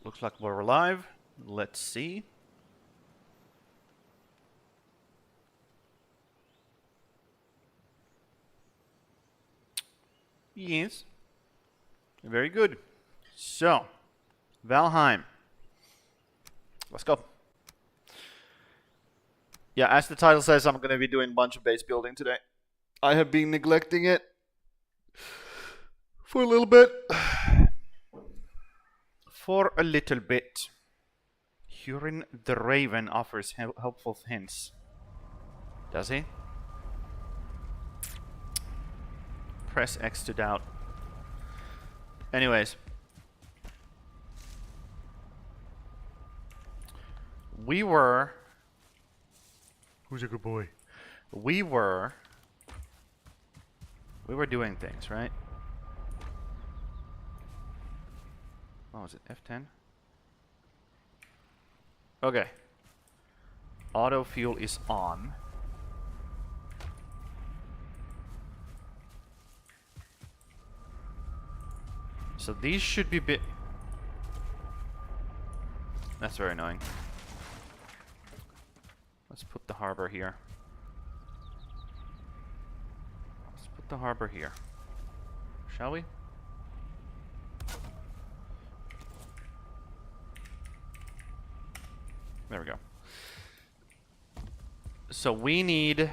Looks like we're alive. Let's see. Yes. Very good. So, Valheim. Let's go. Yeah, as the title says, I'm going to be doing a bunch of base building today. I have been neglecting it for a little bit. For a little bit. Hurin the Raven offers helpful hints. Does he? Press X to doubt. Anyways. We were... Who's a good boy? We were doing things, right? Oh, was it F10? Okay. Auto fuel is on. So these should be That's very annoying. Let's put the harbor here. Let's put the harbor here. Shall we? There we go. So we need...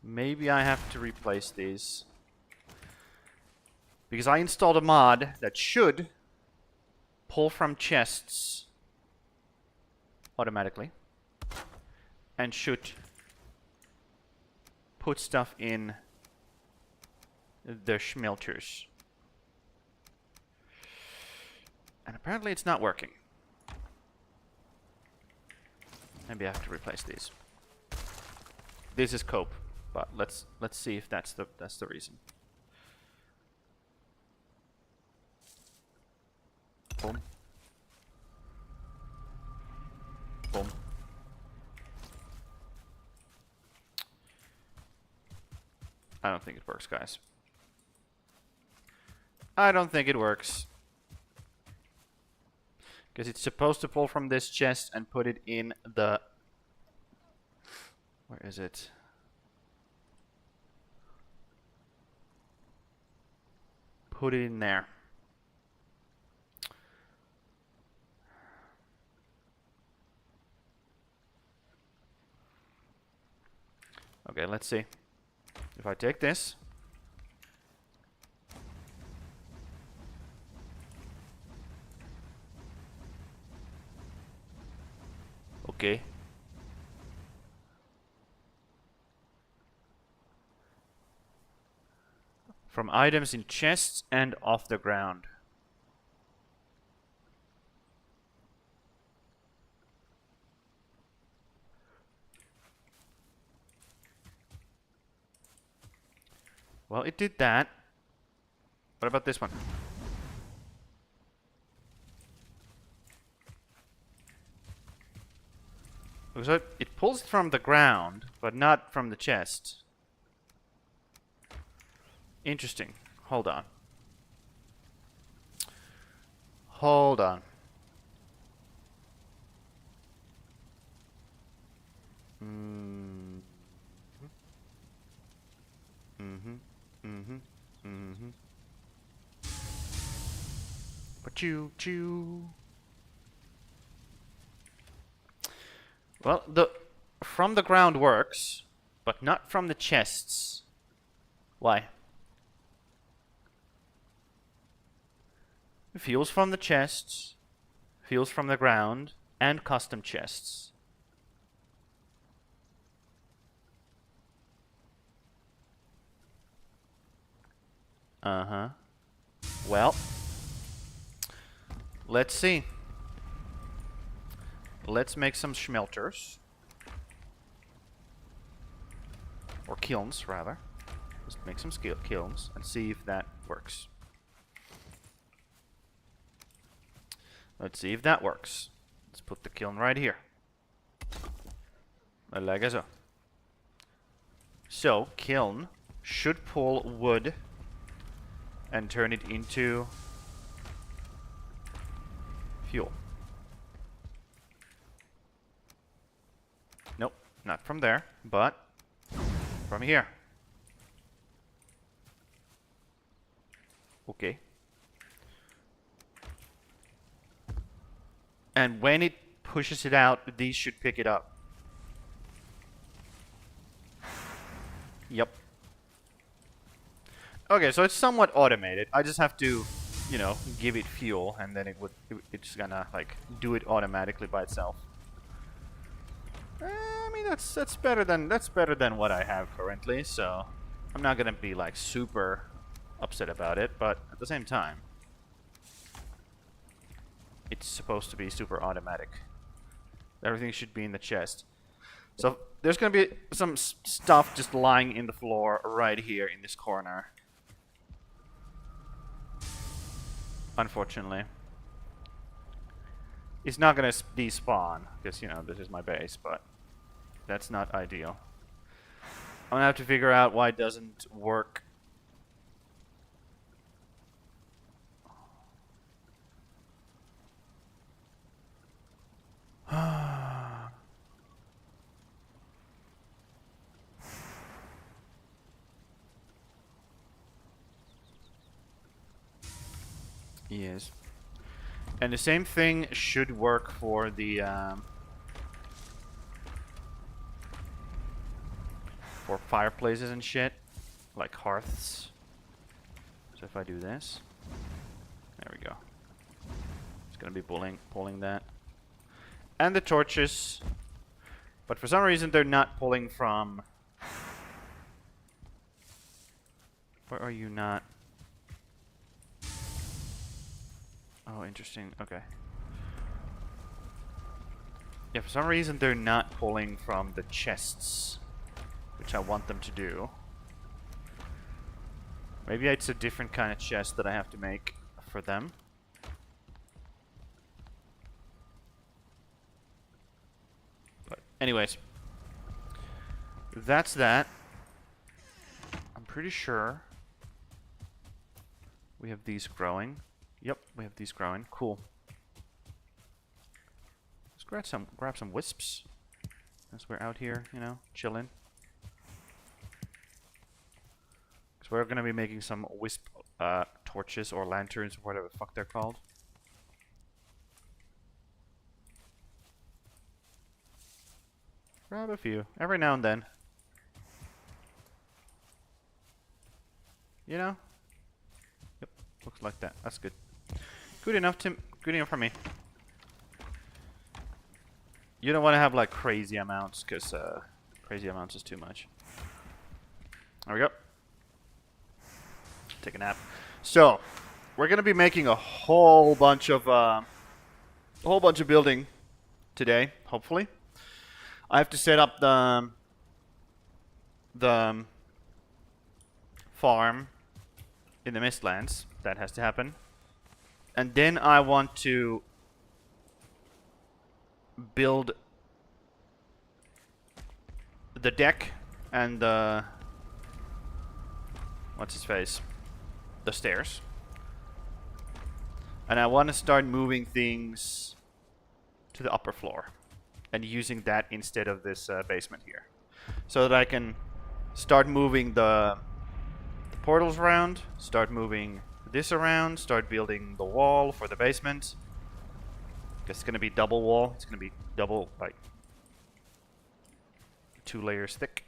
Maybe I have to replace these. Because I installed a mod that should pull from chests automatically. And should put stuff in the smelters. And apparently it's not working. Maybe I have to replace these. This is cope, but let's see if that's the reason. Boom. Boom. I don't think it works, guys. I don't think it works. Because it's supposed to pull from this chest and put it in the... Where is it? Put it in there. Okay, let's see. If I take this. Okay. From items in chests and off the ground. Well, it did that. What about this one? So it pulls from the ground, but not from the chest. Interesting. Hold on. Hold on. Choo-choo. Well, the from the ground works, but not from the chests. Why? Fuels from the chests, fuels from the ground, and custom chests. Uh-huh. Well, let's see. Let's make some smelters. Or kilns, rather. Let's make some kilns and see if that works. Let's see if that works. Let's put the kiln right here. Like so. So, kiln should pull wood and turn it into fuel. Nope, not from there, but from here. Okay. And when it pushes it out, these should pick it up. Yep. Okay, so it's somewhat automated. I just have to, you know, give it fuel, and then it's gonna like do it automatically by itself. I mean, that's better than what I have currently. So I'm not gonna be like super upset about it, but at the same time, it's supposed to be super automatic. Everything should be in the chest. So there's gonna be some stuff just lying in the floor right here in this corner. Unfortunately. It's not gonna despawn, because, you know, this is my base, but that's not ideal. I'm gonna have to figure out why it doesn't work. Yes. And the same thing should work for the for fireplaces and shit, like hearths. So if I do this, there we go. It's gonna be pulling that, and the torches. But for some reason they're not pulling from. Where are you not? Oh, interesting. Okay. Yeah, for some reason they're not pulling from the chests, which I want them to do. Maybe it's a different kind of chest that I have to make for them. But anyways, that's that. I'm pretty sure we have these growing. Yep, we have these growing. Cool. Let's grab some wisps as we're out here, you know, chilling. Because we're gonna be making some wisp torches or lanterns or whatever the fuck they're called. Grab a few every now and then. You know? Yep, looks like that. That's good. Good enough, Tim. Good enough for me. You don't want to have like crazy amounts, because crazy amounts is too much. There we go. Take a nap. So, we're gonna be making a whole bunch of building today, hopefully. I have to set up the farm in the Mistlands. That has to happen. And then I want to build the deck and the what's his face? The stairs. And I want to start moving things to the upper floor and using that instead of this basement here, so that I can start moving the portals around, start moving this around, start building the wall for the basement. It's gonna be double wall. It's gonna be double, like 2 layers thick.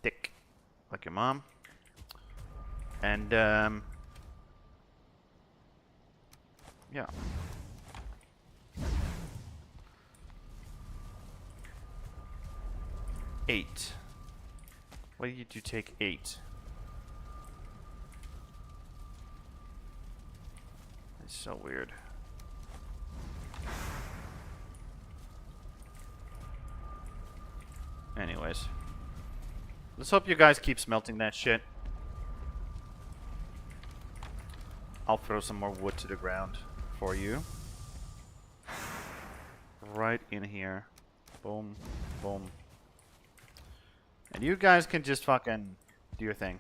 Thick, like your mom. And yeah. Eight. Why did you take 8? It's so weird. Anyways. Let's hope you guys keep smelting that shit. I'll throw some more wood to the ground for you. Right in here. Boom. Boom. And you guys can just fucking do your thing.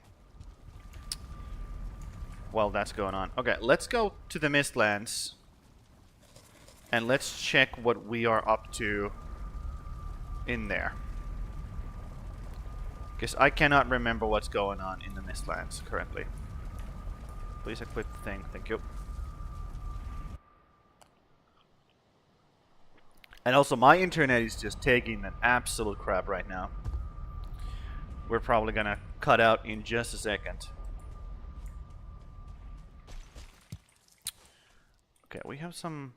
While that's going on. Okay, let's go to the Mistlands. And let's check what we are up to in there. Because I cannot remember what's going on in the Mistlands currently. Please equip the thing. Thank you. And also, my internet is just taking an absolute crap right now. We're probably gonna cut out in just a second. Okay, we have some...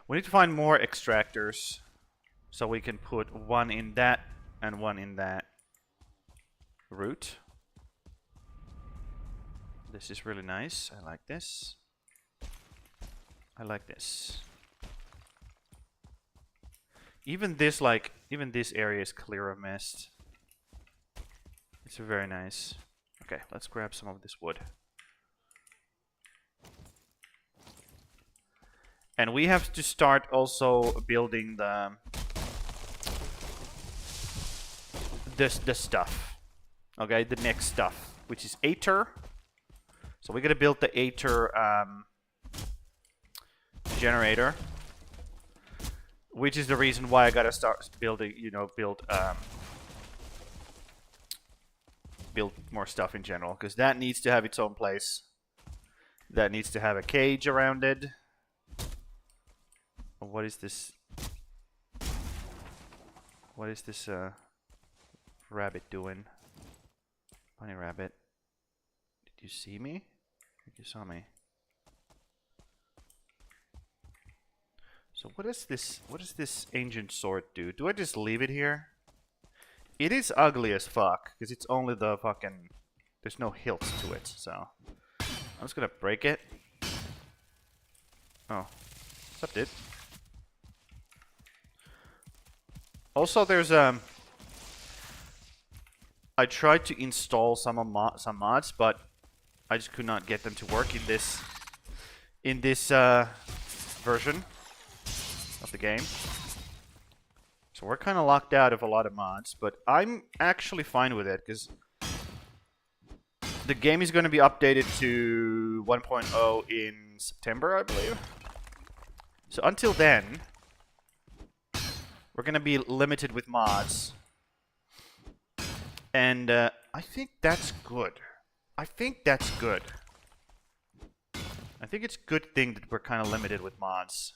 We need to find more extractors. So we can put one in that and one in that route. This is really nice. I like this. I like this. Even this, like, even this area is clear of mist. It's very nice. Okay, let's grab some of this wood. And we have to start also building the stuff. Okay, the next stuff, which is Aether. So we're gonna build the Aether generator. Which is the reason why I gotta start building, you know, build more stuff in general. Because that needs to have its own place. That needs to have a cage around it. What is this? What is this rabbit doing? Bunny rabbit. Did you see me? I think you saw me. So what does this ancient sword do? Do I just leave it here? It is ugly as fuck, because it's only the fucking... There's no hilts to it, so... I'm just gonna break it. Oh. What's up, dude? Also, there's I tried to install some mods, but I just could not get them to work in this version of the game. So we're kind of locked out of a lot of mods, but I'm actually fine with it because the game is going to be updated to 1.0 in September, I believe. So until then, we're going to be limited with mods. And I think that's good. I think that's good. I think it's a good thing that we're kind of limited with mods.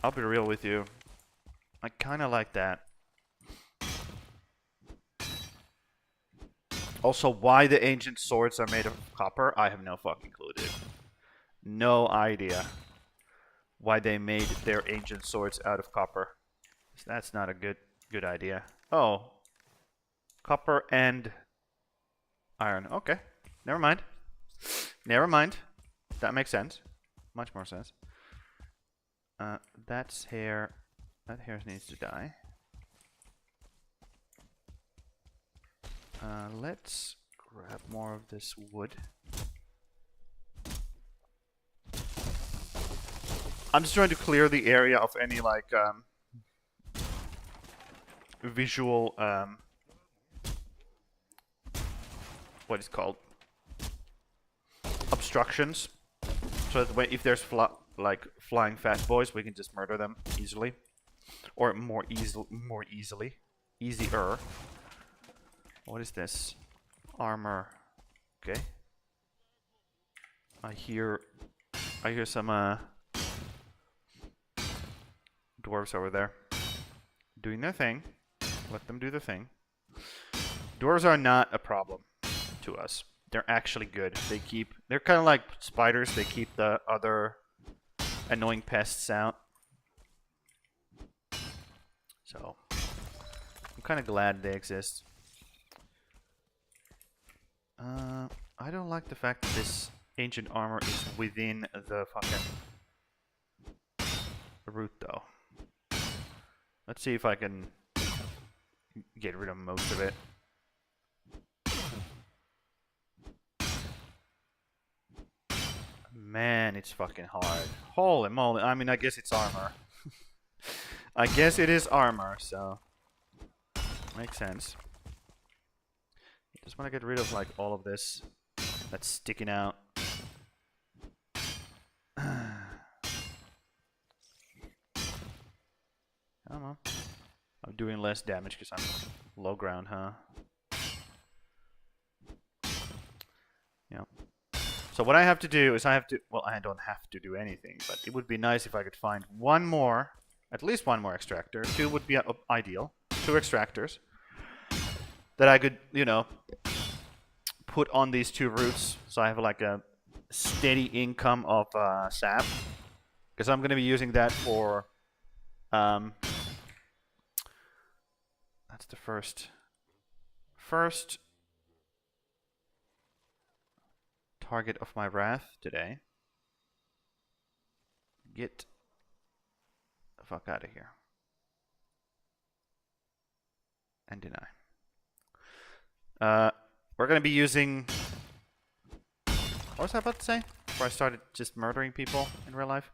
I'll be real with you. I kind of like that. Also, why the ancient swords are made of copper, I have no fucking clue, dude. No idea why they made their ancient swords out of copper. That's not a good idea. Oh. Copper and iron. Okay. Never mind. Never mind. That makes sense. Much more sense. That's hair. That hair needs to die. Let's grab more of this wood. I'm just trying to clear the area of any like visual what is it called, obstructions, so that if there's flying fat boys, we can just murder them easily, or more easily. Easier. What is this? Armor. Okay. I hear some dwarves over there doing their thing. Let them do their thing. Dwarves are not a problem to us. They're actually good. They're kind of like spiders. They keep the other annoying pests out. So I'm kind of glad they exist. I don't like the fact that this ancient armor is within the fucking route, though. Let's see if I can get rid of most of it. Man, it's fucking hard. Holy moly. I mean, I guess it's armor. I guess it is armor, so makes sense. Just want to get rid of like all of this that's sticking out. Come on. I'm doing less damage because I'm low ground, huh? Yeah. So what I have to do is well, I don't have to do anything, but it would be nice if I could find one more, at least one more extractor. 2 would be ideal. 2 extractors that I could, you know, put on these 2 routes, so I have like a steady income of sap, because I'm going to be using that for that's the first target of my wrath today. Get the fuck out of here and deny. We're going to be using, what was I about to say before I started just murdering people in real life?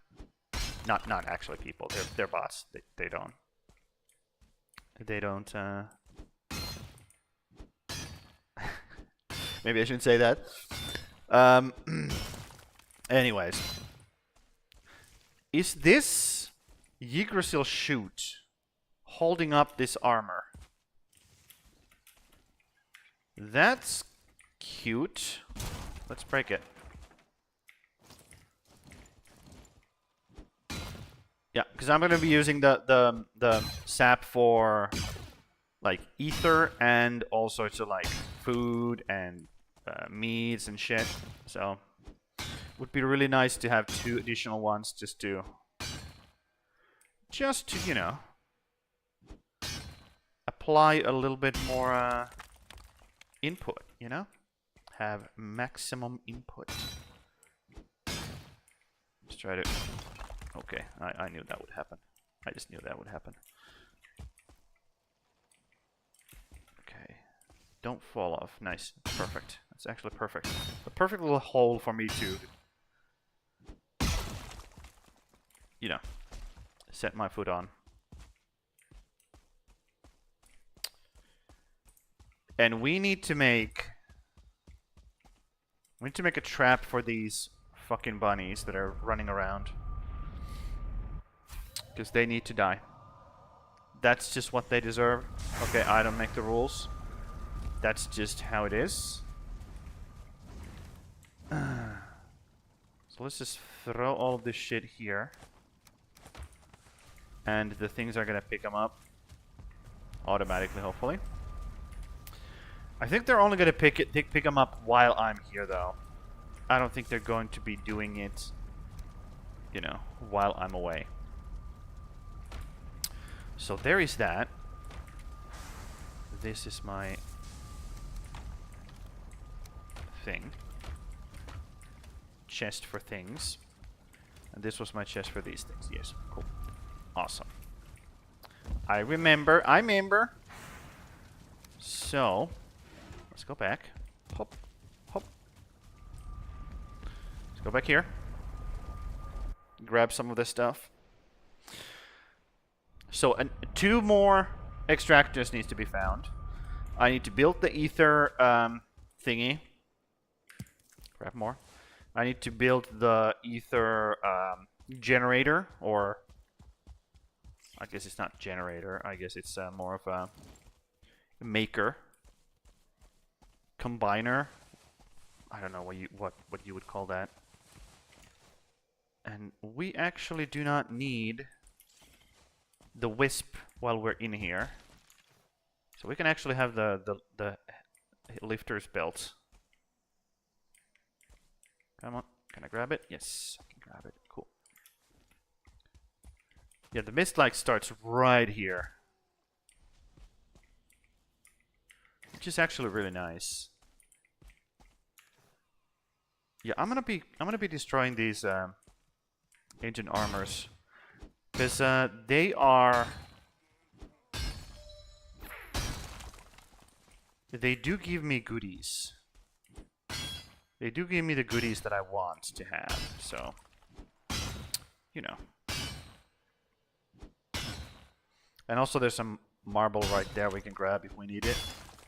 Not actually people. They're bots. They don't. Maybe I shouldn't say that. Anyways, is this Yggdrasil shoot holding up this armor? That's cute. Let's break it. Yeah, because I'm gonna be using the sap for like ether and all sorts of like food and meats and shit. So would be really nice to have 2 additional ones just to you know, apply a little bit more input, you know, have maximum input. Let's try to. Okay, I knew that would happen. I just knew that would happen. Okay. Don't fall off. Nice. Perfect. That's actually perfect. A perfect little hole for me to, you know, set my foot on. And we need to make a trap for these fucking bunnies that are running around. Because they need to die. That's just what they deserve. Okay, I don't make the rules. That's just how it is. So let's just throw all of this shit here. And the things are gonna pick them up. Automatically, hopefully. I think they're only gonna pick them up while I'm here, though. I don't think they're going to be doing it, you know, while I'm away. So there is that. This is my thing. Chest for things. And this was my chest for these things. Yes, cool. Awesome. I remember. So, let's go back. Hop, hop. Let's go back here. Grab some of this stuff. So, 2 more extractors needs to be found. I need to build the ether thingy. Grab more. I need to build the ether generator, or I guess it's not generator. I guess it's more of a maker, combiner. I don't know what you would call that. And we actually do not need the wisp while we're in here, so we can actually have the lifter's belt. Come on, can I grab it? Yes, I can grab it. Cool. Yeah, the mist like starts right here, which is actually really nice. Yeah, I'm gonna be destroying these ancient armors. Because they do give me goodies. They do give me the goodies that I want to have, so, you know. And also there's some marble right there we can grab if we need it.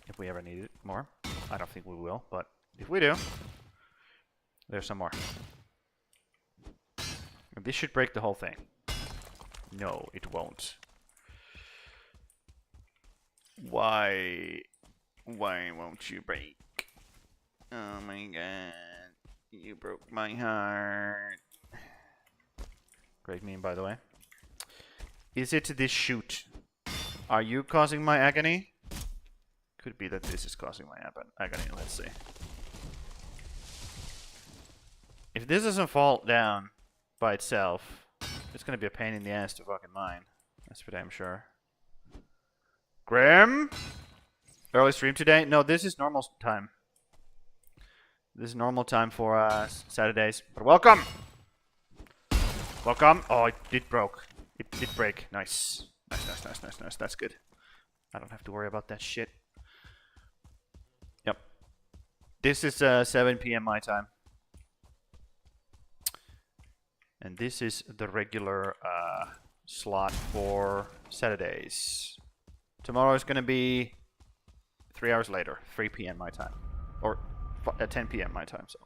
If we ever need it more. I don't think we will, but if we do, there's some more. And this should break the whole thing. No, it won't. Why? Why won't you break? Oh my god. You broke my heart. Great meme, by the way. Is it this chute? Are you causing my agony? Could be that this is causing my agony. Let's see. If this doesn't fall down by itself, it's gonna be a pain in the ass to fucking mine. That's for damn sure. Grim? Early stream today? No, this is normal time. This is normal time for Saturdays. But welcome! Welcome! Oh, it did broke. It did break. Nice. Nice. That's good. I don't have to worry about that shit. Yep. This is 7 p.m. my time. And this is the regular slot for Saturdays. Tomorrow is going to be 3 hours later, 3 p.m. my time. Or 10 p.m. my time, so.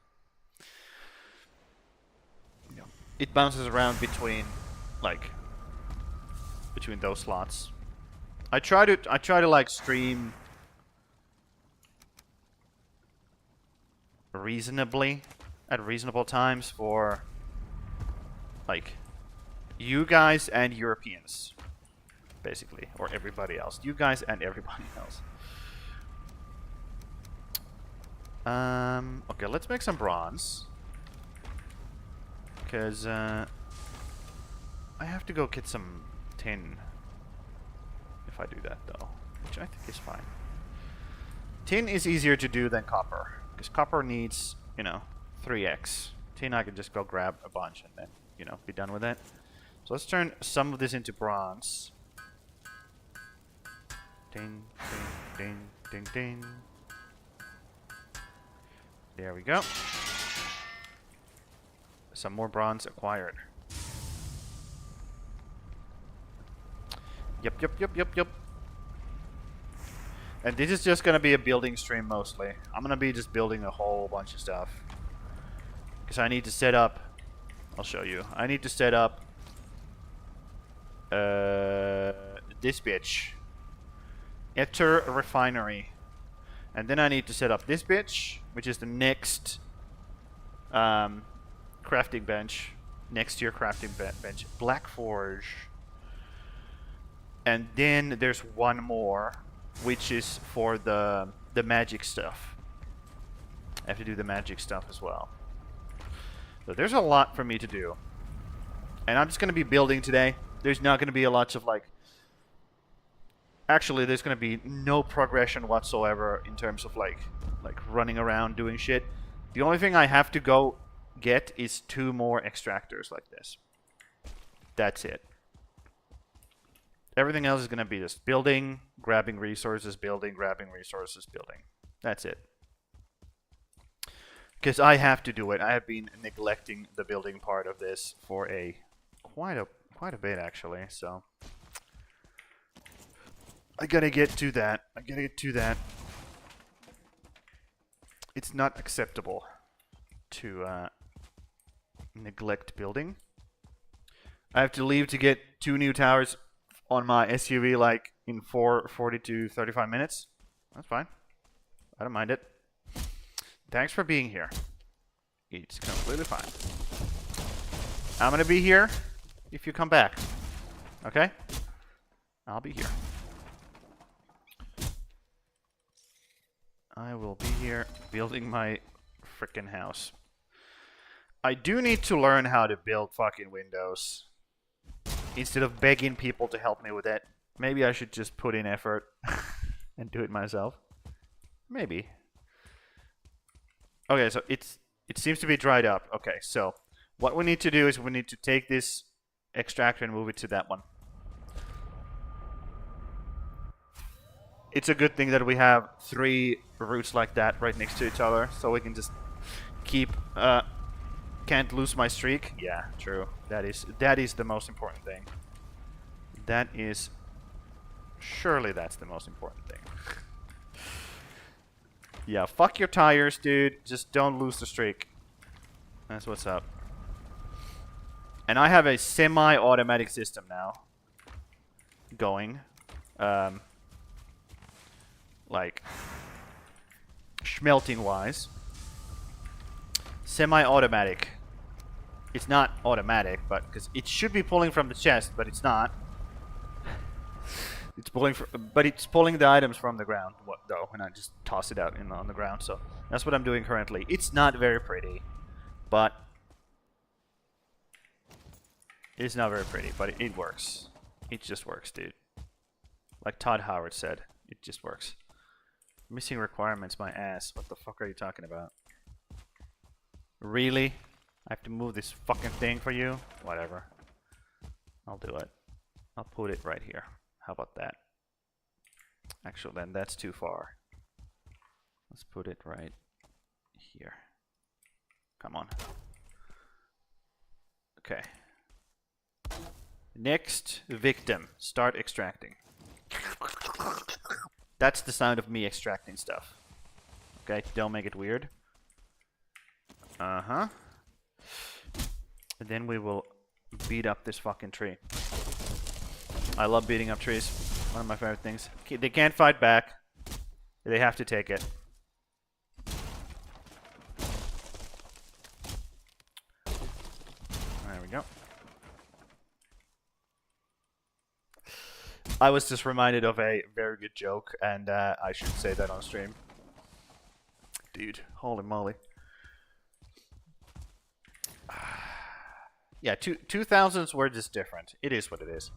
Yeah. It bounces around between, like, between those slots. I try to like stream reasonably at reasonable times for like you guys and Europeans, basically, or everybody else. You guys and everybody else. Okay, let's make some bronze. Because I have to go get some tin. If I do that, though. Which I think is fine. Tin is easier to do than copper. Because copper needs, you know, 3x. Tin I can just go grab a bunch and then, you know, be done with it. So let's turn some of this into bronze. Ding, ding, ding, ding, ding. There we go. Some more bronze acquired. Yep. And this is just gonna be a building stream mostly. I'm gonna be just building a whole bunch of stuff. Because I need to set up... I'll show you. I need to set up... this bitch. Ether refinery. And then I need to set up this bitch, which is the next crafting bench. Next to your crafting bench. Black Forge. And then there's one more, which is for the magic stuff. I have to do the magic stuff as well. So there's a lot for me to do. And I'm just going to be building today. There's not going to be a lot of like... Actually, there's going to be no progression whatsoever in terms of like running around doing shit. The only thing I have to go get is 2 more extractors like this. That's it. Everything else is going to be just building, grabbing resources, building, grabbing resources, building. That's it. Because I have to do it. I have been neglecting the building part of this for quite a bit actually. So I gotta get to that. It's not acceptable to neglect building. I have to leave to get 2 new towers on my SUV like in 40 to 35 minutes. That's fine. I don't mind it. Thanks for being here. It's completely fine. I'm gonna be here if you come back. Okay? I'll be here. I will be here building my frickin' house. I do need to learn how to build fucking windows. Instead of begging people to help me with it. Maybe I should just put in effort and do it myself. Maybe. Okay, so it seems to be dried up. Okay, so what we need to do is we need to take this extractor and move it to that one. It's a good thing that we have 3 routes like that right next to each other, so we can just keep... can't lose my streak. Yeah, true. That is the most important thing. That is Surely that's the most important thing. Yeah, fuck your tires, dude. Just don't lose the streak. That's what's up. And I have a semi-automatic system now. Going. Like, smelting-wise. Semi-automatic. It's not automatic, but because it should be pulling from the chest, but it's not. It's pulling, but it's pulling the items from the ground, though, and I just toss it out on the ground. So that's what I'm doing currently. It's not very pretty, but it's not very pretty, but it works. It just works, dude. Like Todd Howard said, it just works. Missing requirements, my ass. What the fuck are you talking about? Really? I have to move this fucking thing for you? Whatever. I'll do it. I'll put it right here. How about that? Actually, then that's too far. Let's put it right here. Come on. Okay. Next victim. Start extracting. That's the sound of me extracting stuff. Okay, don't make it weird. Uh-huh. And then we will beat up this fucking tree. I love beating up trees. One of my favorite things. They can't fight back. They have to take it. There we go. I was just reminded of a very good joke, and I should say that on stream. Dude, holy moly. Yeah, 2000s were just different. It is what it is.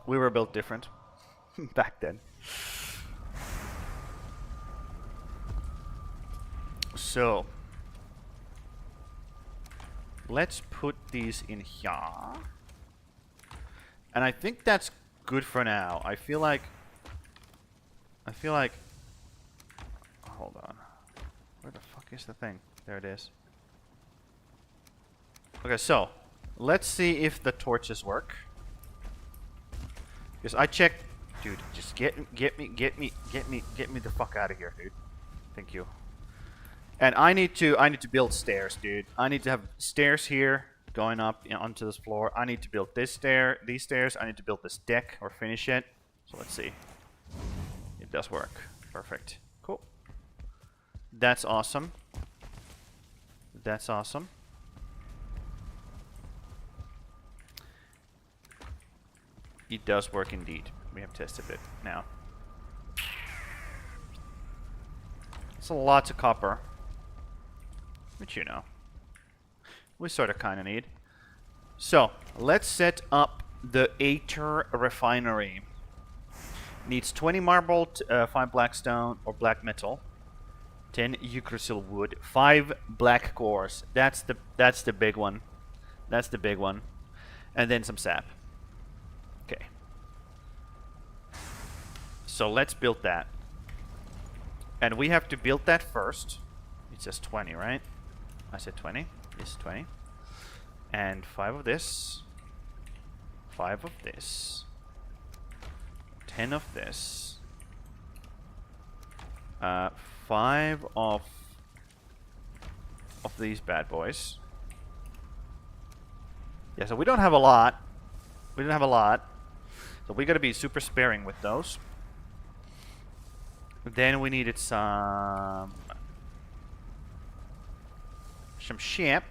We were built different back then. So, let's put these in here. And I think that's good for now. I feel like... Hold on. Where the fuck is the thing? There it is. Okay, so let's see if the torches work. Because I checked, dude. Just get me the fuck out of here, dude. Thank you. And I need to build stairs, dude. I need to have stairs here going up onto this floor. I need to build these stairs. I need to build this deck or finish it. So let's see. It does work. Perfect. Cool. That's awesome. That's awesome. It does work indeed. We have tested it now. It's a lot of copper. Which you know. We sort of kind of need. So, let's set up the Aether refinery. Needs 20 marble, 5 black stone or black metal. 10 Yggdrasil wood, 5 black cores. That's the big one. That's the big one. And then some sap. Okay. So let's build that. And we have to build that first. It says 20, right? I said 20. Yes, 20. And 5 of this. 5 of this. 10 of this. 5 of these bad boys. Yeah, so we don't have a lot. We don't have a lot. So we gotta be super sparing with those. Then we needed some ship.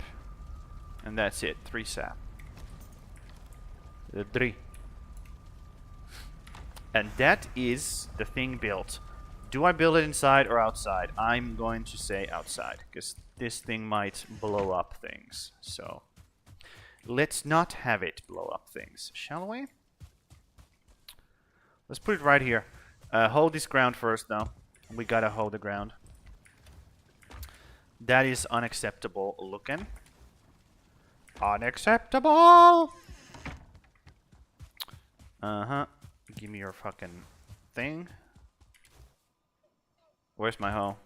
And that's it. 3 sap. 3. And that is the thing built. Do I build it inside or outside? I'm going to say outside, because this thing might blow up things. So, let's not have it blow up things, shall we? Let's put it right here. Hold this ground first, though. We gotta hold the ground. That is unacceptable looking. Unacceptable! Uh-huh. Give me your fucking thing. Where's my hoe?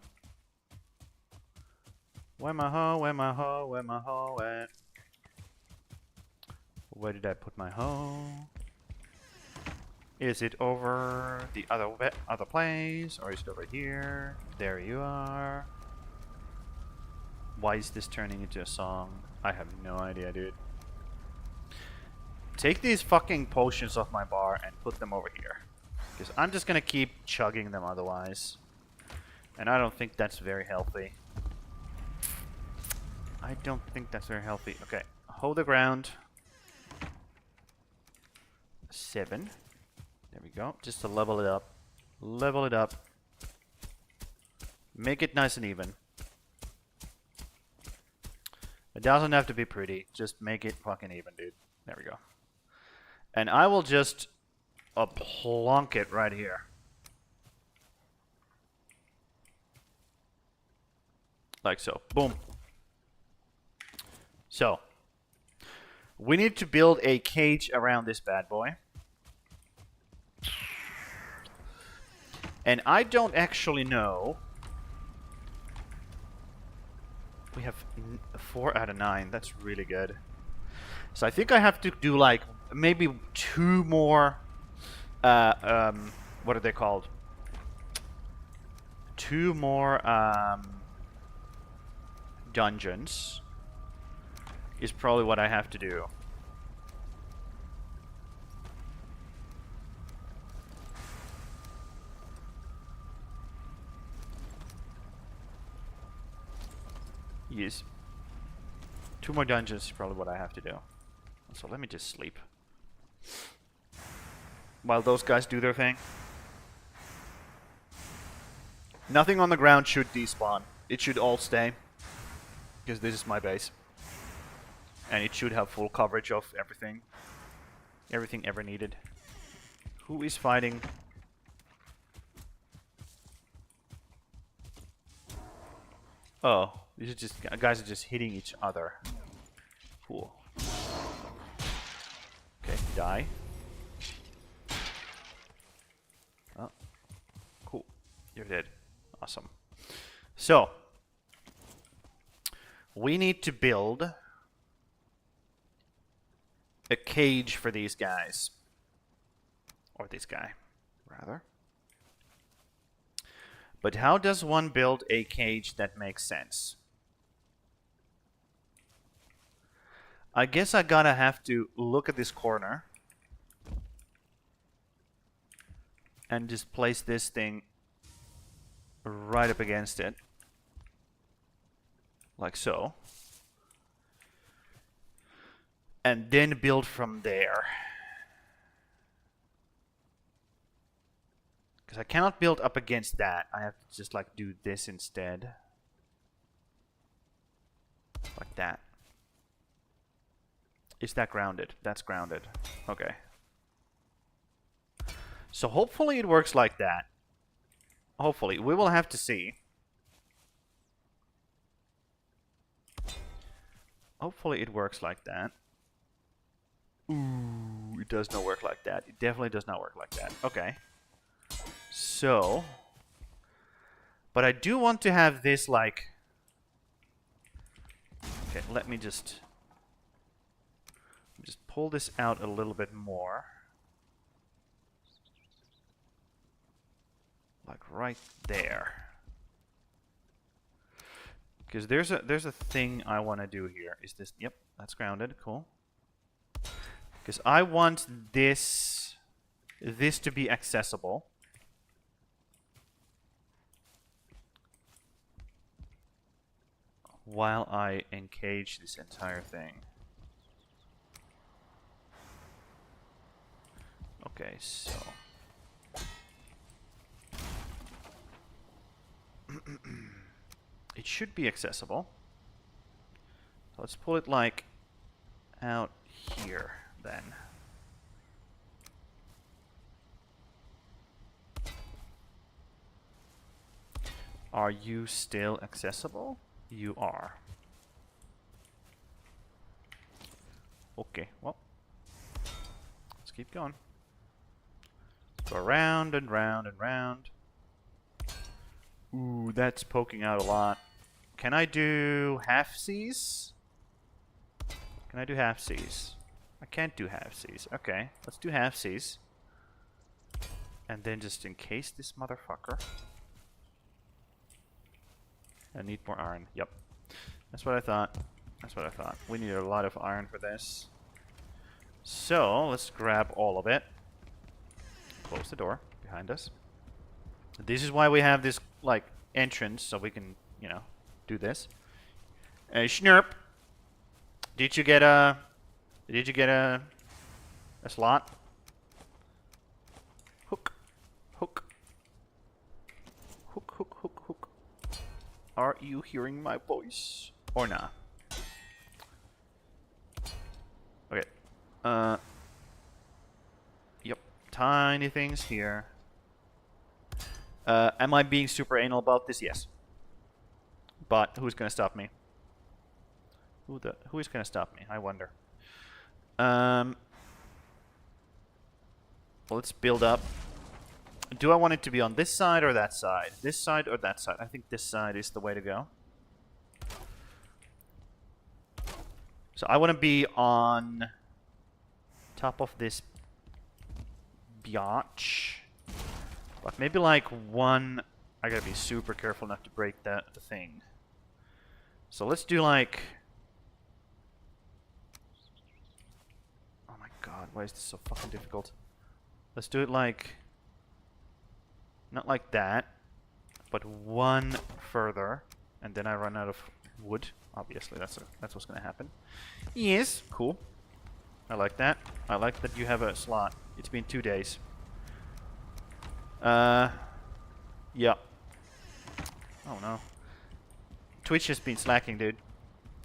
Where my hoe? Where my hoe? Where my hoe at? Where did I put my hoe? Is it over the other place, or is it over here? There you are. Why is this turning into a song? I have no idea, dude. Take these fucking potions off my bar and put them over here. Because I'm just gonna keep chugging them otherwise. And I don't think that's very healthy. I don't think that's very healthy. Okay, hold the ground. 7. There we go. Just to level it up. Level it up. Make it nice and even. It doesn't have to be pretty. Just make it fucking even, dude. There we go. And I will just plonk it right here. Like so. Boom. So. We need to build a cage around this bad boy. And I don't actually know. We have 4 out of 9. That's really good. So I think I have to do like maybe 2 more. What are they called? 2 more dungeons is probably what I have to do. Yes. 2 more dungeons is probably what I have to do. So let me just sleep. While those guys do their thing. Nothing on the ground should despawn. It should all stay. Because this is my base. And it should have full coverage of everything. Everything ever needed. Who is fighting? Oh, these are just guys are just hitting each other. Cool. Okay, die. Oh, cool. You're dead. Awesome. So, we need to build a cage for these guys. Or this guy, rather. But how does one build a cage that makes sense? I guess I gotta have to look at this corner and just place this thing right up against it. Like so. And then build from there. Because I cannot build up against that. I have to just like do this instead. Like that. Is that grounded? That's grounded. Okay. So hopefully it works like that. Hopefully. We will have to see. Hopefully it works like that. Ooh, it does not work like that. It definitely does not work like that. Okay. So. But I do want to have this like. Okay, let me just pull this out a little bit more. Like right there. Because there's a thing I want to do here. Is this? Yep, that's grounded. Cool. Because I want this to be accessible. While I encage this entire thing. Okay, so it should be accessible. Let's pull it like out here then. Are you still accessible? You are. Okay, well, let's keep going. Go round and round and round. Ooh, that's poking out a lot. Can I do half C's? Can I do half C's? I can't do half-seas. Okay, let's do half-seas. And then just in case this motherfucker. I need more iron. Yep. That's what I thought. That's what I thought. We need a lot of iron for this. So, let's grab all of it. Close the door behind us. This is why we have this, like, entrance, so we can, you know, do this. Schnurp! Did you get a slot? Hook. Hook. Hook, hook, hook, hook. Are you hearing my voice? Or not? Okay. Yep. Tiny things here. Am I being super anal about this? Yes. But who's gonna stop me? Who is gonna stop me? I wonder. Let's build up. Do I want it to be on this side or that side? This side or that side? I think this side is the way to go. So I want to be on top of this biatch. But maybe like one... I gotta be super careful not to break the thing. So let's do like... Oh my god, why is this so fucking difficult? Let's do it like... Not like that, but one further, and then I run out of wood. Obviously, that's what's gonna happen. Yes, cool. I like that. I like that you have a slot. It's been 2 days. Yeah. Oh no. Twitch has been slacking, dude.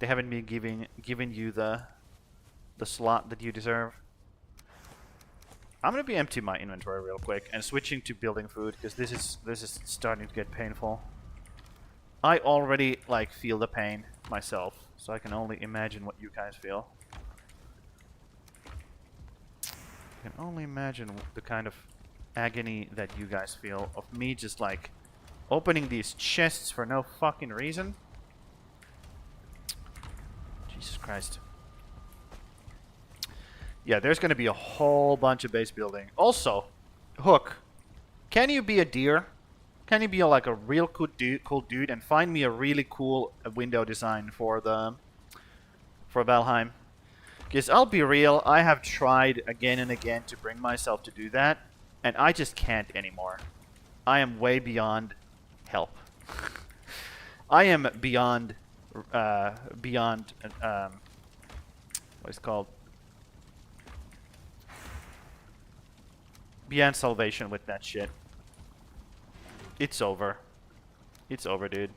They haven't been giving you the slot that you deserve. I'm gonna be emptying my inventory real quick and switching to building food because this is starting to get painful. I already like feel the pain myself, so I can only imagine what you guys feel. I can only imagine the kind of agony that you guys feel of me just like opening these chests for no fucking reason. Jesus Christ. Yeah, there's going to be a whole bunch of base building. Also, Hook, can you be a deer? Can you be like a real cool dude and find me a really cool window design for Valheim? Because I'll be real, I have tried again and again to bring myself to do that, and I just can't anymore. I am way beyond help. I am beyond what is called? Beyond salvation with that shit. It's over. It's over, dude.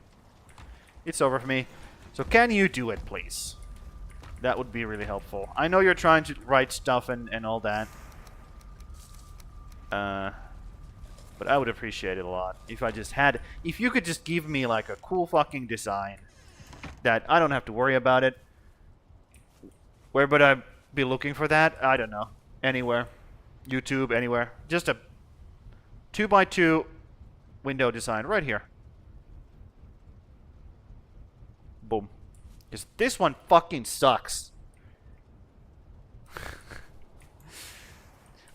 It's over for me. So can you do it, please? That would be really helpful. I know you're trying to write stuff and all that. But I would appreciate it a lot if I just had... If you could just give me like a cool fucking design that I don't have to worry about it. Where would I be looking for that? I don't know. Anywhere. YouTube, anywhere. Just a 2x2 window design right here. Boom. Because this one fucking sucks.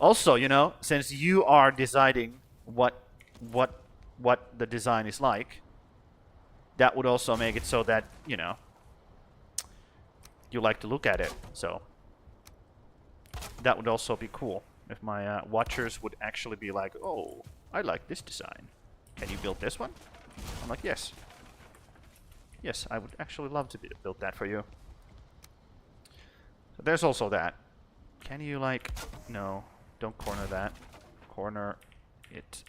Also, you know, since you are deciding what the design is like, that would also make it so that, you know, you like to look at it. So that would also be cool. If my watchers would actually be like, oh, I like this design. Can you build this one? I'm like, yes. Yes, I would actually love to build that for you. So there's also that. Can you like... No, don't corner that. Corner it.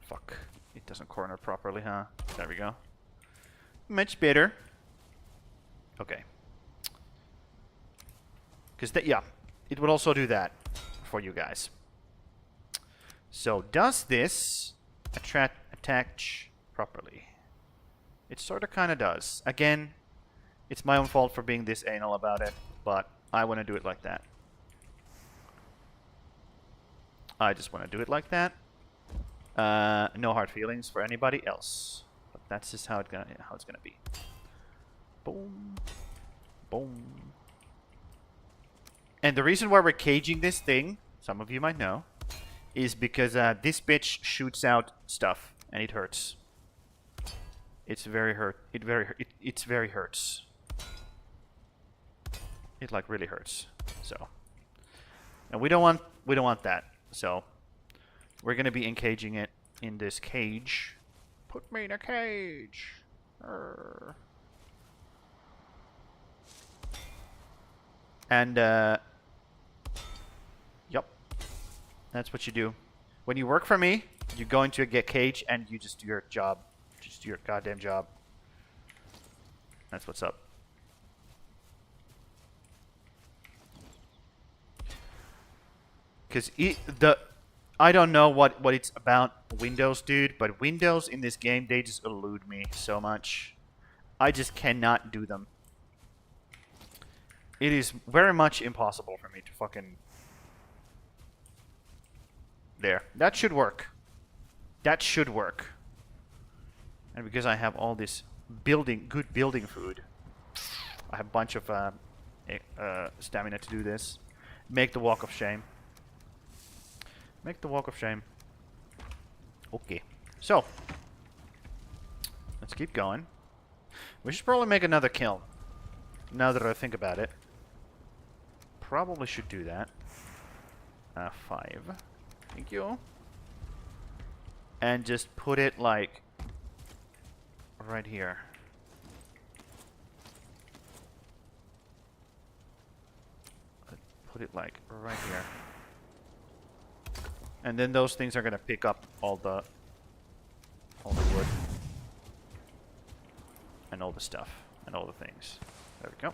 Fuck. It doesn't corner properly, huh? There we go. Much better. Okay. Because, yeah, it would also do that for you guys. So, does this attach properly? It sort of kind of does. Again, it's my own fault for being this anal about it, but I want to do it like that. I just want to do it like that. No hard feelings for anybody else. But that's just how it's gonna be. Boom. Boom. And the reason why we're caging this thing, some of you might know, is because this bitch shoots out stuff and it hurts. It's very hurt. It's very hurts. It like really hurts. So, and we don't want that. So, we're gonna be encaging it in this cage. Put me in a cage. Urgh. And yep, that's what you do. When you work for me, you go into a cage and you just do your job. Just do your goddamn job. That's what's up. Because I don't know what it's about, Windows, dude, but Windows in this game, they just elude me so much. I just cannot do them. It is very much impossible for me to fucking... There. That should work. That should work. And because I have all this good building food, I have a bunch of stamina to do this. Make the walk of shame. Make the walk of shame. Okay. So, let's keep going. We should probably make another kiln. Now that I think about it. Probably should do that. 5. Thank you. And just put it like right here. Put it like right here. And then those things are gonna pick up all the wood. And all the stuff. And all the things. There we go.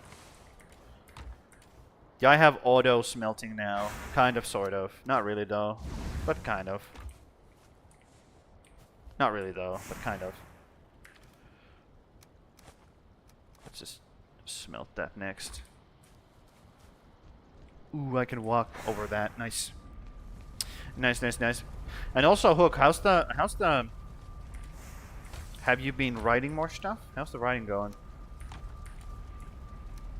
Yeah, I have auto smelting now. Kind of, sort of. Not really though. But kind of. Not really though, but kind of. Let's just smelt that next. Ooh, I can walk over that. Nice. Nice, nice, nice. And also, Hook, how's the have you been writing more stuff? How's the writing going?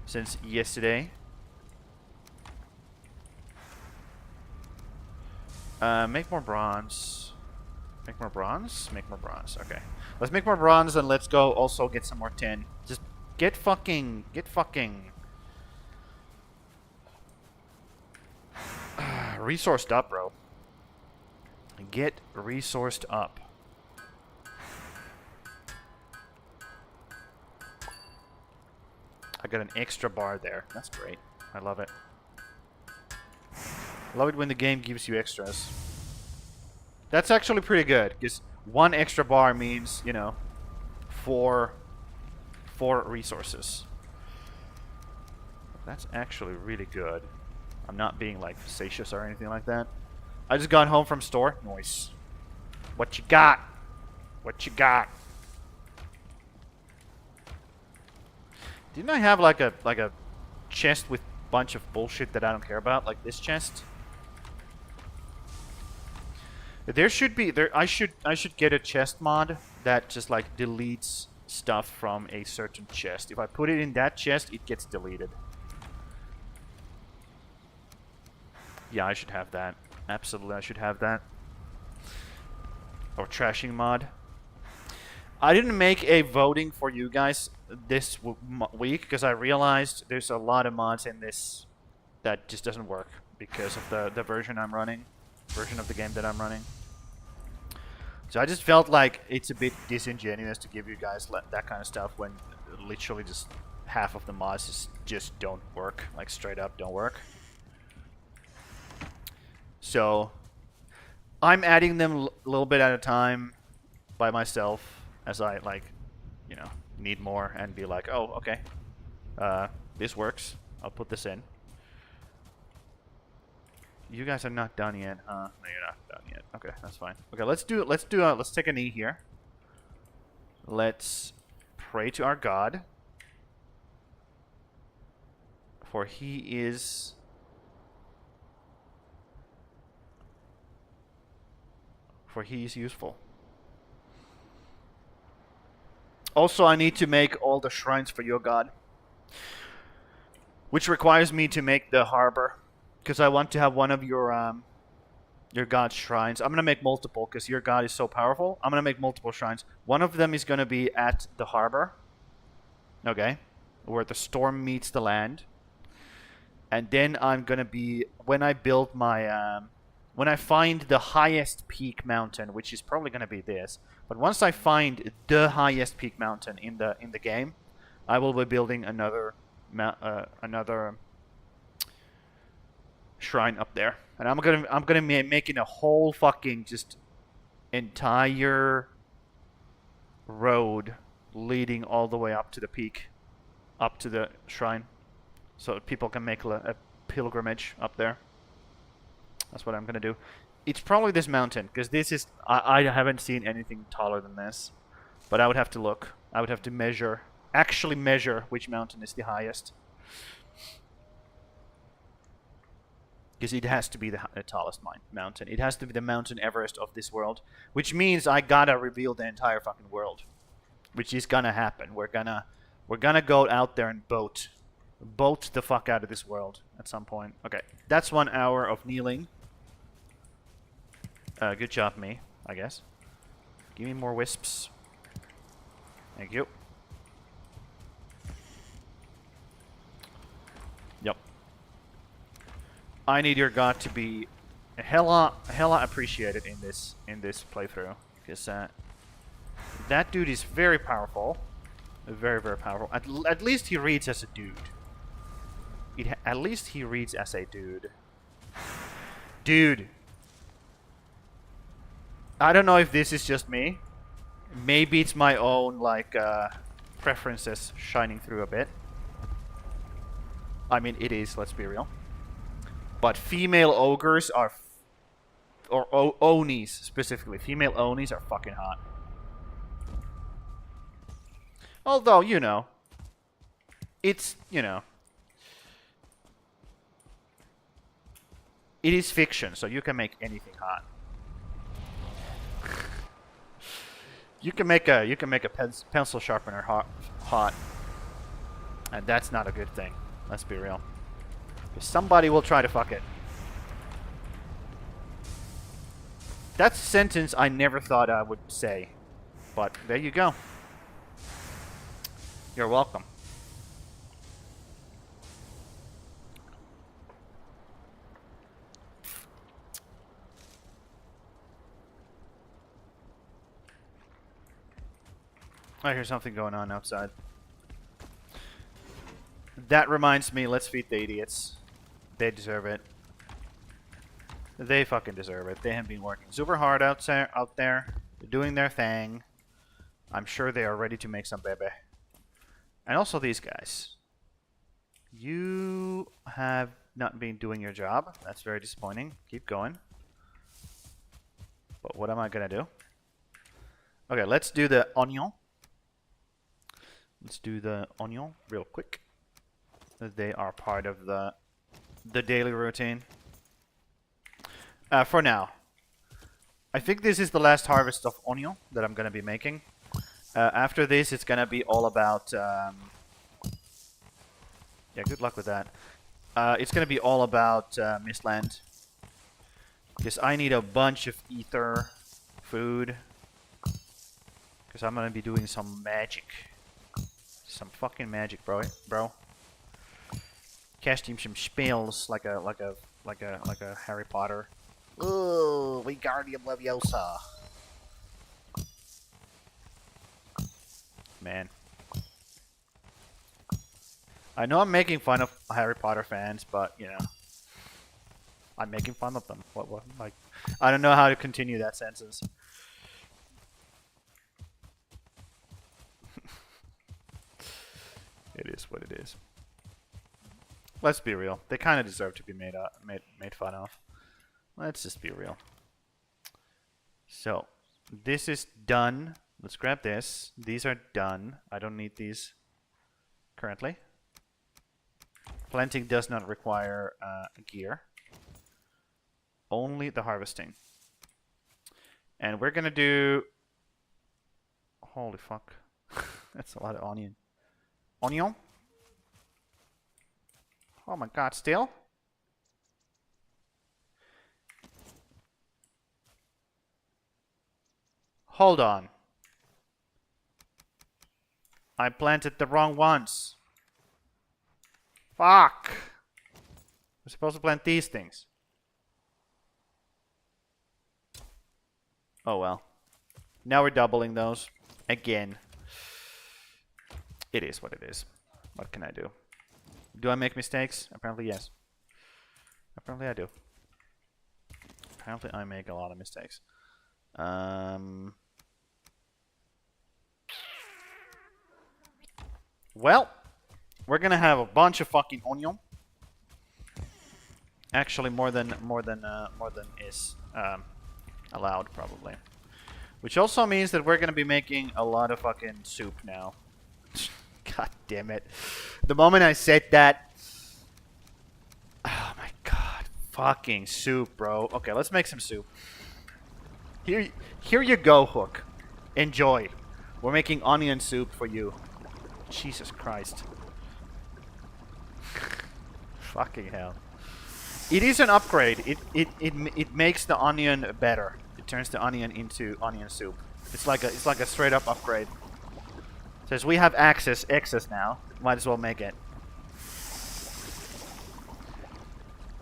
Since yesterday? Make more bronze. Make more bronze? Make more bronze. Okay. Let's make more bronze and let's go also get some more tin. Just get fucking resourced up, bro. Get resourced up. I got an extra bar there. That's great. I love it. Love it when the game gives you extras. That's actually pretty good, because 1 extra bar means, you know, 4 resources. That's actually really good. I'm not being, like, facetious or anything like that. I just got home from store. Nice. What you got? What you got? Didn't I have, like a chest with a bunch of bullshit that I don't care about? Like this chest? There should be I should get a chest mod that just like deletes stuff from a certain chest. If I put it in that chest, it gets deleted. Yeah, I should have that. Absolutely, I should have that. Or trashing mod. I didn't make a voting for you guys this week because I realized there's a lot of mods in this that just doesn't work because of the version I'm running. Version of the game that I'm running. So I just felt like it's a bit disingenuous to give you guys that kind of stuff when literally just half of the mods just don't work. Like straight up don't work. So I'm adding them a little bit at a time by myself as I like, you know, need more and be like, oh, okay, this works. I'll put this in. You guys are not done yet, huh? No, you're not done yet. Okay, that's fine. Okay, let's take a knee here. Let's pray to our God. For he is useful. Also, I need to make all the shrines for your God. which requires me to make the harbor, because I want to have one of your god's shrines. I'm gonna make multiple because your god is so powerful. I'm gonna make multiple shrines. One of them is gonna be at the harbor, okay, where the storm meets the land. And then I'm gonna be when I build my when I find the highest peak mountain, which is probably gonna be this. But once I find the highest peak mountain in the game, I will be building another shrine up there, and I'm gonna be making a whole fucking just entire road leading all the way up to the peak, up to the shrine, so people can make a pilgrimage up there. That's what I'm gonna do. It's probably this mountain, because this is I haven't seen anything taller than this, but I would have to look. I would have to measure, actually measure which mountain is the highest. Because it has to be the tallest mountain. It has to be the Mountain Everest of this world. Which means I gotta reveal the entire fucking world. Which is gonna happen. We're gonna go out there and boat the fuck out of this world at some point. Okay, that's 1 hour of kneeling. Good job, me, I guess. Give me more wisps. Thank you. Yep. I need your god to be hella appreciated in this playthrough, because that dude is very powerful, very powerful. At least he reads as a dude. At least he reads as a dude. Dude. I don't know if this is just me. Maybe it's my own like preferences shining through a bit. I mean, it is. Let's be real. But female ogres are, or Onis specifically, female Onis are fucking hot. Although, you know, it's, you know, it is fiction, so you can make anything hot. You can make a pencil sharpener hot, and that's not a good thing. Let's be real. Somebody will try to fuck it. That's a sentence I never thought I would say. But there you go. You're welcome. I hear something going on outside. That reminds me, let's feed the idiots. They deserve it. They fucking deserve it. They have been working super hard out there. They're doing their thing. I'm sure they are ready to make some bebe. And also these guys. You have not been doing your job. That's very disappointing. Keep going. But what am I gonna do? Okay, let's do the onion. Let's do the onion real quick. They are part of the daily routine. For now. I think this is the last harvest of onion that I'm gonna be making. After this, it's gonna be all about... yeah, good luck with that. It's gonna be all about Mistland. Because I need a bunch of ether food. Because I'm gonna be doing some magic. Some fucking magic, bro. Casting some spells like a Harry Potter. Ooh, Wingardium Leviosa. Man. I know I'm making fun of Harry Potter fans, but you know, I'm making fun of them. What like, I don't know how to continue that sentence. It is what it is. Let's be real. They kind of deserve to be made fun of. Let's just be real. So, this is done. Let's grab this. These are done. I don't need these currently. Planting does not require gear. Only the harvesting. And we're gonna do... Holy fuck. That's a lot of onion. Onion? Oh my god, still? Hold on. I planted the wrong ones. Fuck. We're supposed to plant these things. Oh well. Now we're doubling those. Again. It is what it is. What can I do? Do I make mistakes? Apparently yes. Apparently I do. Apparently I make a lot of mistakes. Well, we're gonna have a bunch of fucking onion. Actually, more than is allowed, probably. Which also means that we're gonna be making a lot of fucking soup now. God damn it! The moment I said that, oh my god, fucking soup, bro. Okay, let's make some soup. Here you go, Hook. Enjoy. We're making onion soup for you. Jesus Christ. Fucking hell. It is an upgrade. It makes the onion better. It turns the onion into onion soup. It's like a straight up upgrade. Says we have access now. Might as well make it.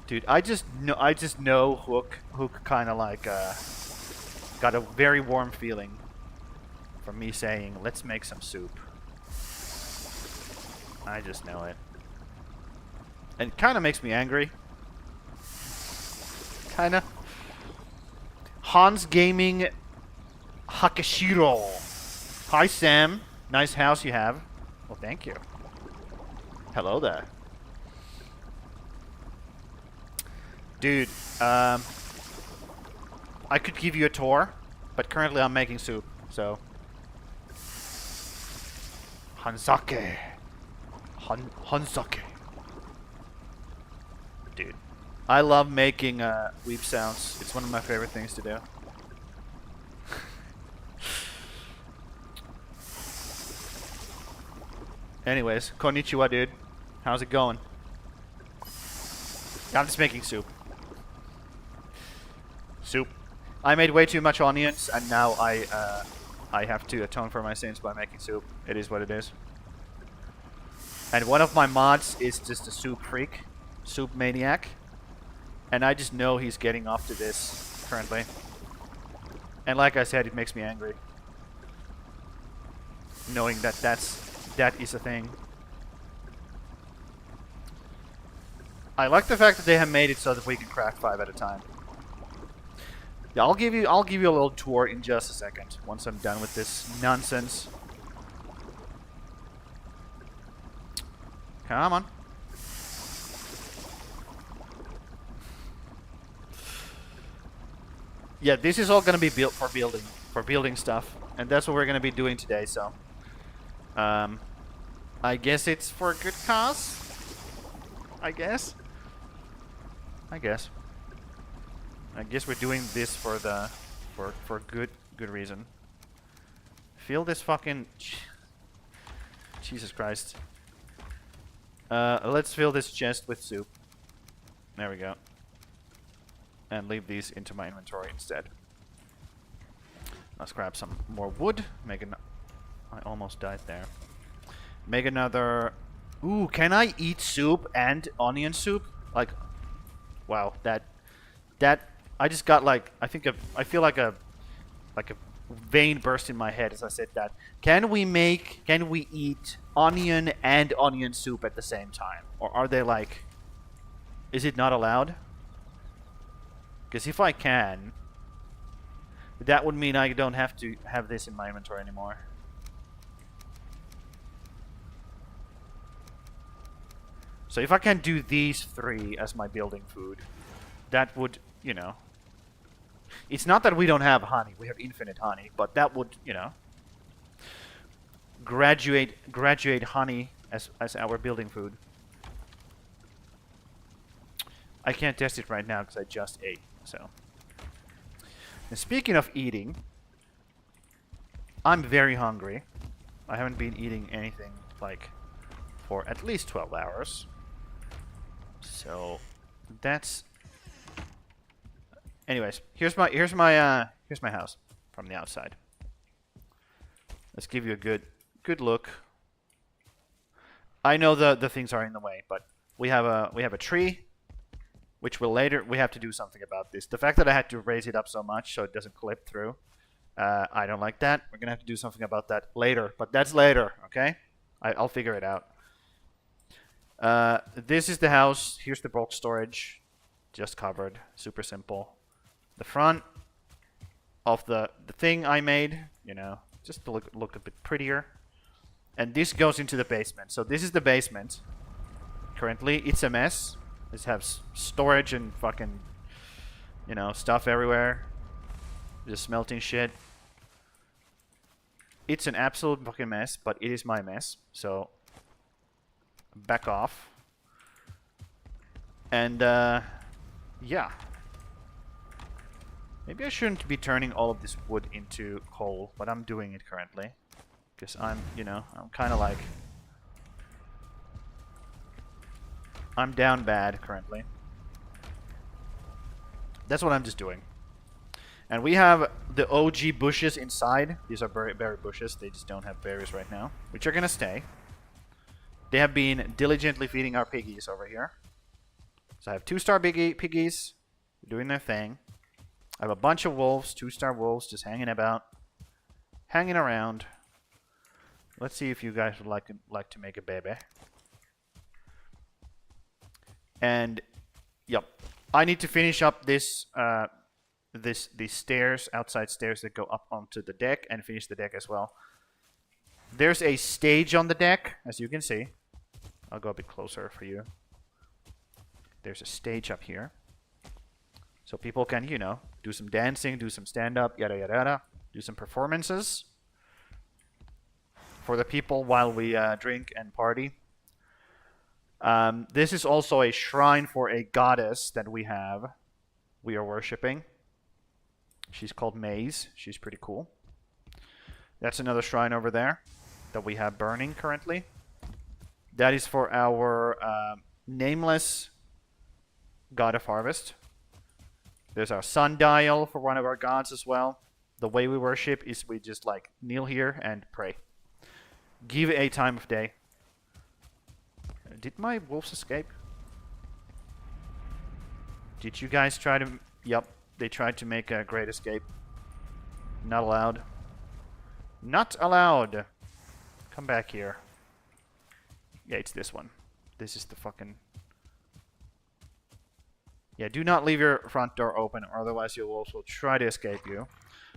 Dude, I just know Hook kind of like got a very warm feeling from me saying, "Let's make some soup." I just know it. And it kind of makes me angry. Kinda. Hans Gaming Hakashiro. Hi, Sam. Nice house you have. Well, thank you. Hello there. Dude, I could give you a tour, but currently I'm making soup, so. Hansake. Hansake. Dude. I love making weep sounds. It's one of my favorite things to do. Anyways, konnichiwa, dude. How's it going? I'm just making soup. Soup. I made way too much onions, and now I have to atone for my sins by making soup. It is what it is. And one of my mods is just a soup freak, soup maniac. And I just know he's getting off to this currently. And like I said, it makes me angry. Knowing that that is a thing. I like the fact that they have made it so that we can craft 5 at a time. Yeah, I'll give you a little tour in just a second once I'm done with this nonsense. Come on. Yeah, this is all gonna be built for building stuff, and that's what we're gonna be doing today. So, I guess it's for a good cause. I guess we're doing this for good reason. Feel this fucking Jesus Christ. Let's fill this chest with soup. There we go. And leave these into my inventory instead. Let's grab some more wood. I almost died there. Make another. Ooh, can I eat soup and onion soup? Like, wow, that I just got like I feel like a vein burst in my head as I said that. Can we eat onion and onion soup at the same time, or are they like? Is it not allowed? Because if I can, that would mean I don't have to have this in my inventory anymore. So if I can do these 3 as my building food, that would, you know... It's not that we don't have honey, we have infinite honey, but that would, you know... Graduate honey as our building food. I can't test it right now because I just ate. So, and speaking of eating, I'm very hungry. I haven't been eating anything like for at least 12 hours. So that's. Anyways, here's my house from the outside. Let's give you a good look. I know the things are in the way, but we have a tree, which we have to do something about this. The fact that I had to raise it up so much so it doesn't clip through, I don't like that. We're gonna have to do something about that later, but that's later, okay? I'll figure it out. This is the house. Here's the bulk storage, just covered, super simple. The front of the thing I made, you know, just to look a bit prettier. And this goes into the basement. So this is the basement. Currently, it's a mess. This has storage and fucking, you know, stuff everywhere. Just smelting shit. It's an absolute fucking mess, but it is my mess. So, back off. And, yeah. Maybe I shouldn't be turning all of this wood into coal, but I'm doing it currently. Because I'm, you know, I'm kind of like... I'm down bad currently. That's what I'm just doing. And we have the OG bushes inside. These are berry bushes. They just don't have berries right now, which are going to stay. They have been diligently feeding our piggies over here. So I have 2-star piggies doing their thing. I have a bunch of wolves, 2-star wolves, just hanging around. Let's see if you guys would like to make a baby. And yep, I need to finish up this these stairs, outside stairs that go up onto the deck, and finish the deck as well. There's a stage on the deck, as you can see. I'll go a bit closer for you. There's a stage up here. So people can, you know, do some dancing, do some stand-up, yada yada yada. Do some performances for the people while we drink and party. This is also a shrine for a goddess that we are worshipping. She's called Maze. She's pretty cool. That's another shrine over there that we have burning currently. That is for our nameless god of harvest. There's our sundial for one of our gods as well. The way we worship is we just like kneel here and pray. Give a time of day. Did my wolves escape? Did you guys try to... Yep, they tried to make a great escape. Not allowed. Not allowed! Come back here. Yeah, it's this one. This is the fucking... Yeah, do not leave your front door open, or otherwise your wolves will try to escape you.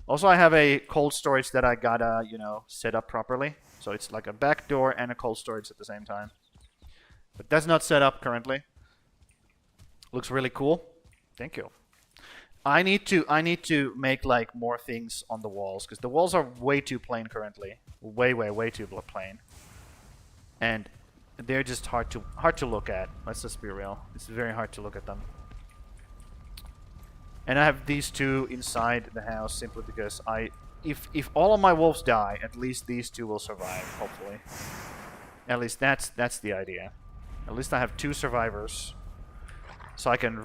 Also, I have a cold storage that I gotta, you know, set up properly. So it's like a back door and a cold storage at the same time. But that's not set up currently. Looks really cool. Thank you. I need to make like more things on the walls, because the walls are way too plain currently. Way too plain. And they're just hard to look at. Let's just be real. It's very hard to look at them. And I have these two inside the house simply because if all of my wolves die, at least these two will survive, hopefully. At least that's the idea. At least I have 2 survivors. So I can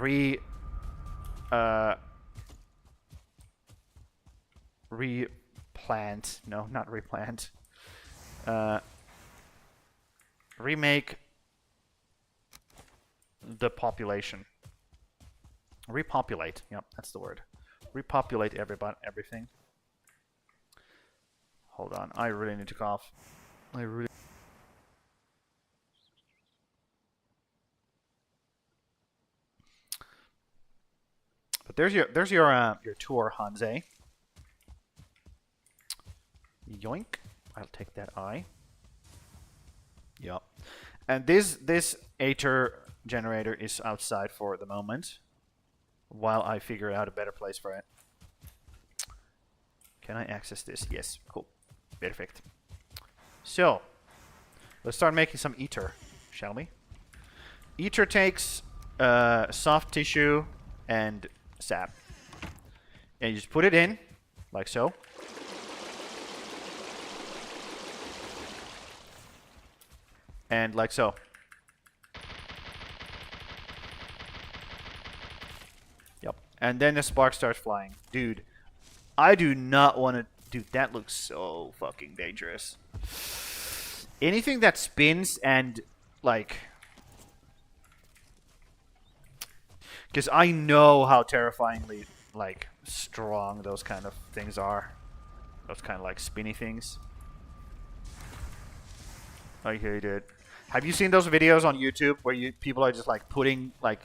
replant. No, not replant. Remake the population. Repopulate. Yep, that's the word. Repopulate everything. Hold on. I really need to cough. But there's your tour, Hanze. Yoink. I'll take that eye. Yep. And this Aether generator is outside for the moment, while I figure out a better place for it. Can I access this? Yes. Cool. Perfect. So, let's start making some Aether, shall we? Aether takes soft tissue and sap. And you just put it in, like so. And like so. And then the spark starts flying. Dude, I do not want to... Dude, that looks so fucking dangerous. Anything that spins and, like... Because I know how terrifyingly, like, strong those kind of things are. Those kind of, like, spinny things. Okay, dude. Have you seen those videos on YouTube where people are just, like, putting, like,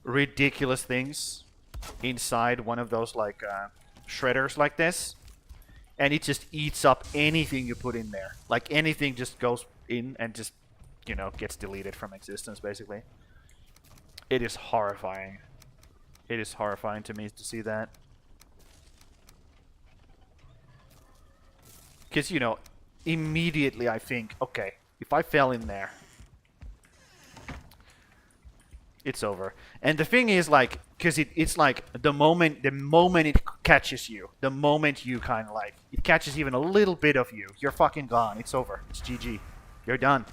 ridiculous things inside one of those, like, shredders like this? And it just eats up anything you put in there. Like, anything just goes in and just, you know, gets deleted from existence, basically. It is horrifying. It is horrifying to me to see that. Because, you know, immediately I think, okay, if I fell in there, it's over. And the thing is, like, because it's like the moment it catches you, the moment you kind of like, it catches even a little bit of you, you're fucking gone. It's over. It's GG. You're done.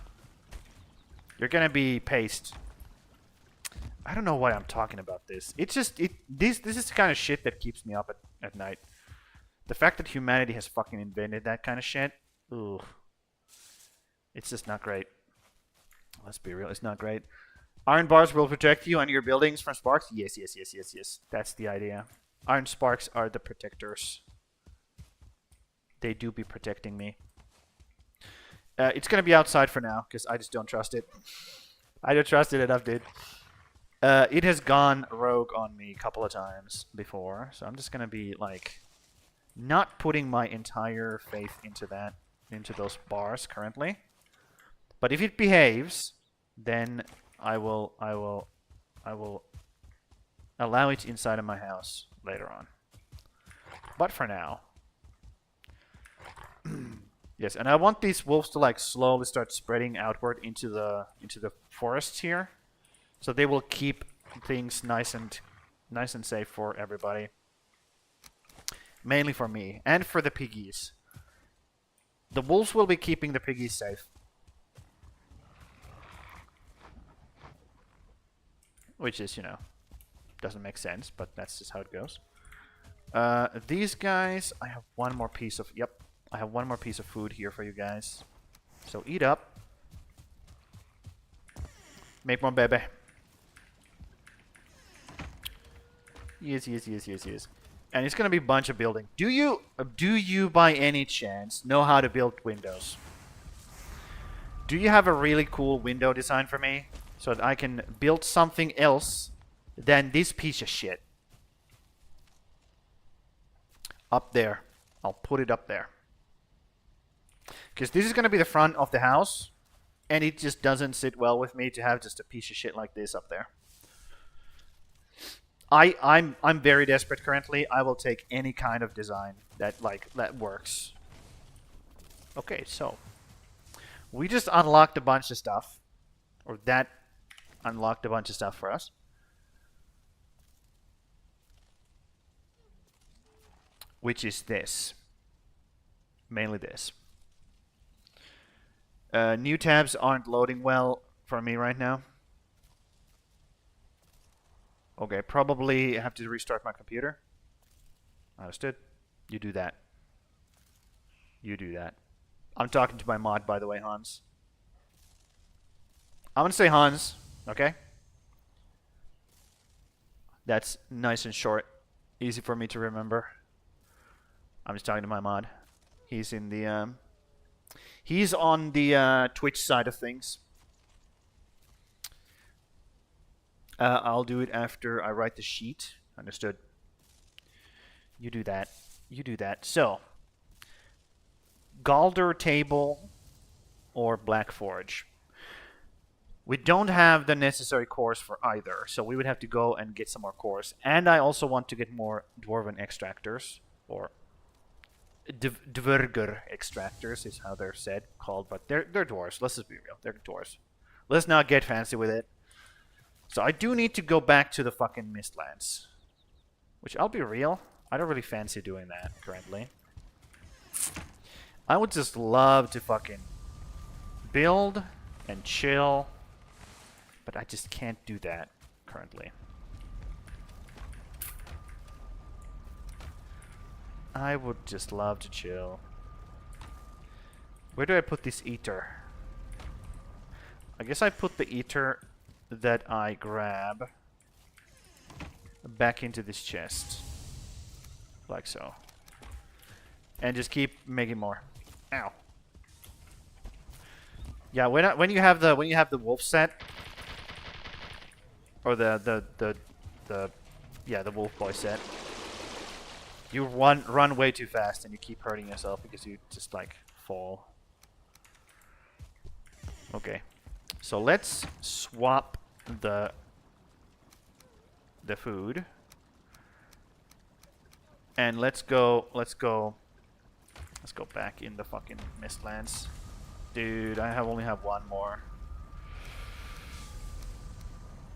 You're gonna be pasted. I don't know why I'm talking about this. It's just, this is the kind of shit that keeps me up at night. The fact that humanity has fucking invented that kind of shit, ooh. It's just not great. Let's be real, it's not great. Iron bars will protect you and your buildings from sparks? Yes, yes, yes, yes, yes. That's the idea. Iron sparks are the protectors. They do be protecting me. It's gonna be outside for now, because I just don't trust it. I don't trust it enough, dude. It has gone rogue on me a couple of times before, so I'm just gonna be like not putting my entire faith into those bars currently. But if it behaves, then I will allow it inside of my house later on. But for now, yes, and I want these wolves to like slowly start spreading outward into the forests here. So they will keep things nice and safe for everybody. Mainly for me and for the piggies. The wolves will be keeping the piggies safe. Which is, you know, doesn't make sense, but that's just how it goes. These guys, I have one more piece of, I have one more piece of food here for you guys. So eat up. Make more baby. Yes, yes, yes, yes, yes. And it's gonna be a bunch of building. Do you by any chance know how to build windows? Do you have a really cool window design for me? So that I can build something else than this piece of shit. Up there. I'll put it up there. Because this is gonna be the front of the house. And it just doesn't sit well with me to have just a piece of shit like this up there. I'm very desperate currently. I will take any kind of design that works. Okay, so we just unlocked a bunch of stuff, or that unlocked a bunch of stuff for us. Which is this. Mainly this. New tabs aren't loading well for me right now. Okay, probably have to restart my computer. Understood. You do that. You do that. I'm talking to my mod, by the way, Hans. I'm gonna say Hans, okay? That's nice and short. Easy for me to remember. I'm just talking to my mod. He's in the, he's on the Twitch side of things. I'll do it after I write the sheet. Understood. You do that. You do that. So, Galder table or Black Forge. We don't have the necessary cores for either, so we would have to go and get some more cores. And I also want to get more Dwarven extractors, or Dverger extractors is how they're called, but they're dwarves. Let's just be real. They're dwarves. Let's not get fancy with it. So I do need to go back to the fucking Mistlands. Which, I'll be real, I don't really fancy doing that currently. I would just love to fucking build and chill, but I just can't do that currently. I would just love to chill. Where do I put this eater? I guess I put the eater that I grab back into this chest. Like so. And just keep making more. Ow. Yeah, when you have the wolf set, or the wolf boy set, you run way too fast and you keep hurting yourself because you just like fall. Okay, so let's swap the food, and let's go back in the fucking Mistlands. Dude, I only have one more.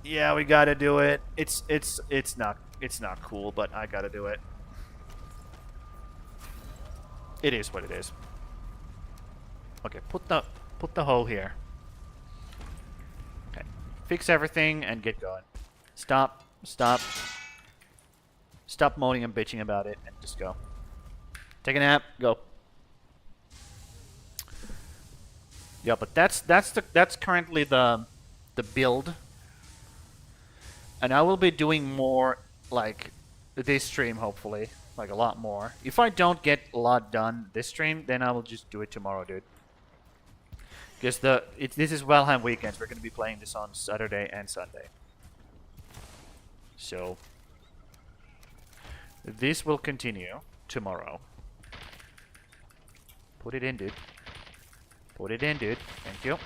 Yeah, we gotta do it. It's not cool, but I gotta do it. It is what it is. Okay, put the hole here. Okay, fix everything and get going. Stop moaning and bitching about it and just go. Take a nap. Go. Yeah, but that's currently the build, and I will be doing more like this stream, hopefully, like a lot more. If I don't get a lot done this stream, then I will just do it tomorrow, dude. Because this is Valheim Weekends. We're gonna be playing this on Saturday and Sunday, so this will continue tomorrow. Put it in, dude. Put it in, dude. Thank you.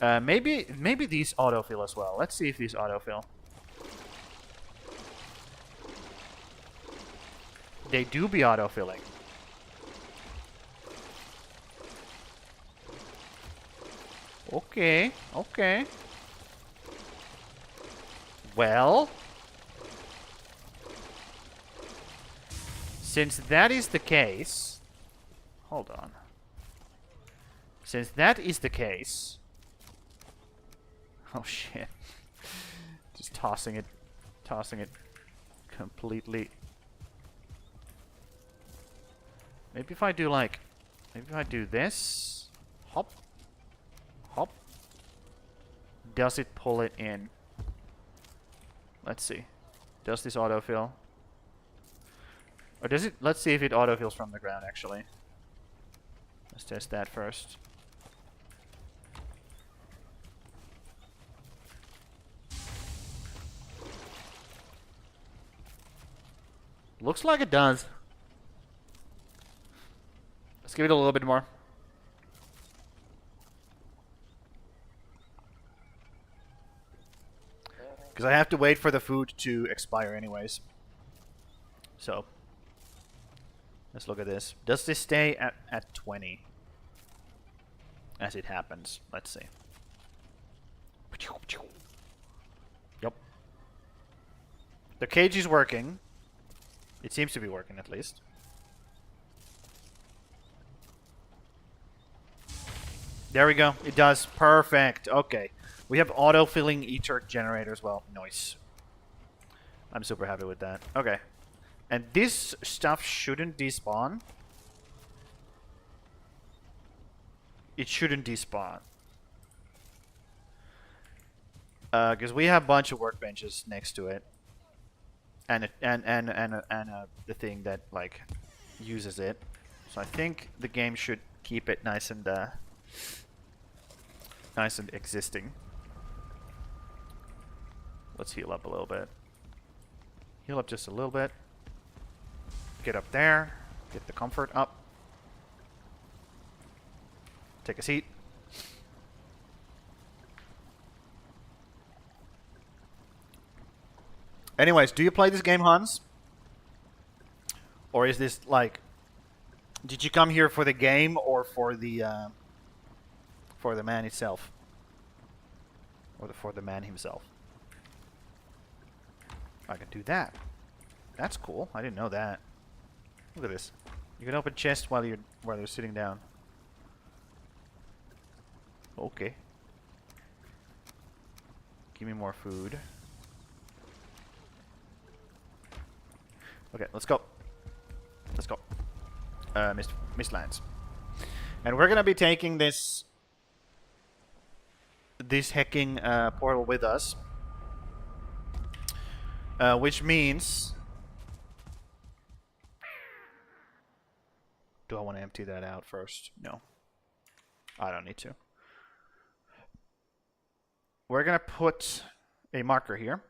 Maybe these autofill as well. Let's see if these autofill. They do be autofilling. Okay, okay. Well, since that is the case... Hold on. Since that is the case... Oh shit. Just tossing it completely. Maybe if I do like... Maybe if I do this... Hop. Hop. Does it pull it in? Let's see. Does this autofill? Or does it... Let's see if it autofills from the ground, actually. Let's test that first. Looks like it does. Let's give it a little bit more. Because I have to wait for the food to expire anyways. So, let's look at this. Does this stay at 20? As it happens. Let's see. Yep. The cage is working. It seems to be working, at least. There we go. It does. Perfect. Okay. We have auto-filling eater generator as well. Nice. I'm super happy with that. Okay. And this stuff shouldn't despawn. It shouldn't despawn. Because we have a bunch of workbenches next to it. And the thing that like uses it. So I think the game should keep it nice and existing. Let's heal up a little bit. Heal up just a little bit. Get up there. Get the comfort up. Take a seat. Anyways, do you play this game, Hans? Or is this like... Did you come here for the game or for the man itself? Or for the man himself? I can do that. That's cool. I didn't know that. Look at this. You can open chests while you're sitting down. Okay. Give me more food. Okay, let's go. Let's go. Mist lands. And we're gonna be taking this hacking portal with us. Which means... Do I want to empty that out first? No. I don't need to. We're gonna put a marker here,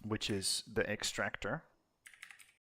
which is the extractor.